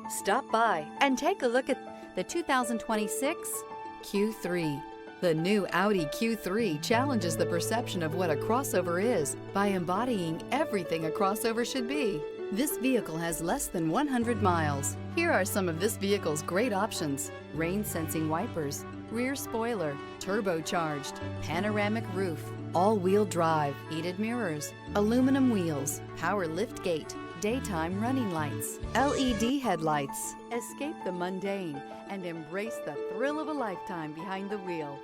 Stop by and take a look at the 2026 Q3. The new Audi Q3 challenges the perception of what a crossover is by embodying everything a crossover should be. This vehicle has less than 100 miles. Here are some of this vehicle's great options: rain-sensing wipers, rear spoiler, turbocharged, panoramic roof, all-wheel drive, heated mirrors, aluminum wheels, power liftgate, daytime running lights, LED headlights. Escape the mundane and embrace the thrill of a lifetime behind the wheel.